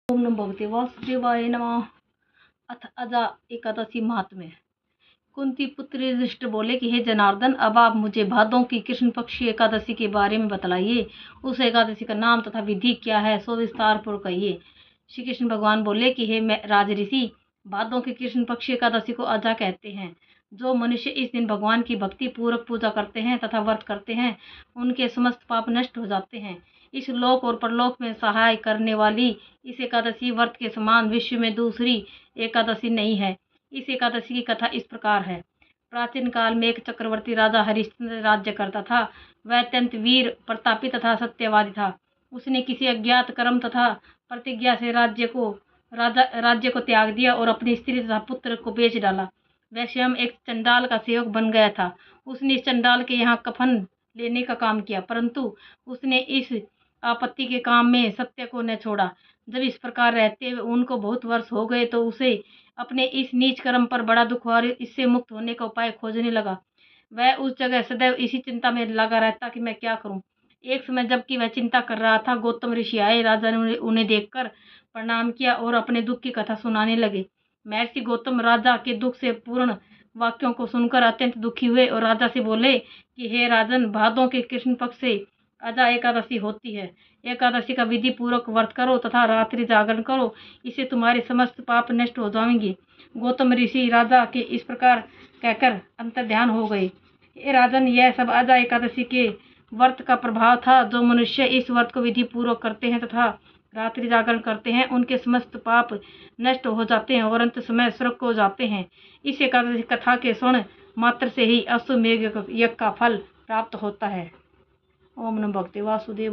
ओम नमो भगवते वासुदेवाय नमः। अथ अजा एकादशी महात्म्य। कुंती पुत्र युधिष्ठिर बोले कि हे जनार्दन, अब आप मुझे भादों की कृष्ण पक्षी एकादशी के बारे में बतलाइए। उस एकादशी का नाम तथा विधि क्या है, सो विस्तार पूर्वक कहिए। श्री कृष्ण भगवान बोले कि हे राजऋषि, भादों की कृष्ण पक्षी एकादशी को अजा कहते हैं। जो मनुष्य इस दिन भगवान की भक्ति पूर्वक पूजा करते हैं तथा व्रत करते हैं, उनके समस्त पाप नष्ट हो जाते हैं। इस लोक और परलोक में सहाय करने वाली इस एकादशी व्रत के समान विश्व में दूसरी एकादशी नहीं है। इस एकादशी की कथा इस प्रकार है। प्राचीन काल में एक चक्रवर्ती राजा हरिश्चंद्र राज्य करता था। वह अत्यंत वीर, प्रतापी तथा सत्यवादी था। उसने किसी अज्ञात कर्म तथा प्रतिज्ञा से राज्य को त्याग दिया और अपनी स्त्री तथा पुत्र को बेच डाला। वह स्वयं एक चंडाल का सेवक बन गया था। उसने इस चंडाल के यहाँ कफन लेने का काम किया, परंतु उसने इस आपत्ति के काम में सत्य को न छोड़ा। जब इस प्रकार रहते हुए उनको बहुत वर्ष हो गए तो उसे अपने इस नीच कर्म पर बड़ा दुख हुआ और इससे मुक्त होने का उपाय खोजने लगा। वह उस जगह सदैव इसी चिंता में लगा रहता कि मैं क्या करूं। एक समय जबकि वह चिंता कर रहा था, गौतम ऋषि आए। राजा ने उन्हें देखकर प्रणाम किया और अपने दुख की कथा सुनाने लगे। महर्षि गौतम राजा के दुख से पूर्ण वाक्यों को सुनकर अत्यंत दुखी हुए और राजा से बोले कि हे राजन, भादों के कृष्ण पक्ष से अजा एकादशी होती है। एकादशी का विधि पूर्वक व्रत करो तथा रात्रि जागरण करो, इससे तुम्हारे समस्त पाप नष्ट हो जाएंगे। गौतम ऋषि राजा के इस प्रकार कहकर अंतर्ध्यान हो गए। हे राजन, यह सब अजा एकादशी के व्रत का प्रभाव था। जो मनुष्य इस व्रत को विधि पूर्वक करते हैं तथा रात्रि जागरण करते हैं, उनके समस्त पाप नष्ट हो जाते हैं और अंत समय स्वर्ग को जाते हैं। इस एकादशी कथा के सुन मात्र से ही अश्वमेध यज्ञ का फल प्राप्त होता है। ओम नमो भगवते वासुदेवाय।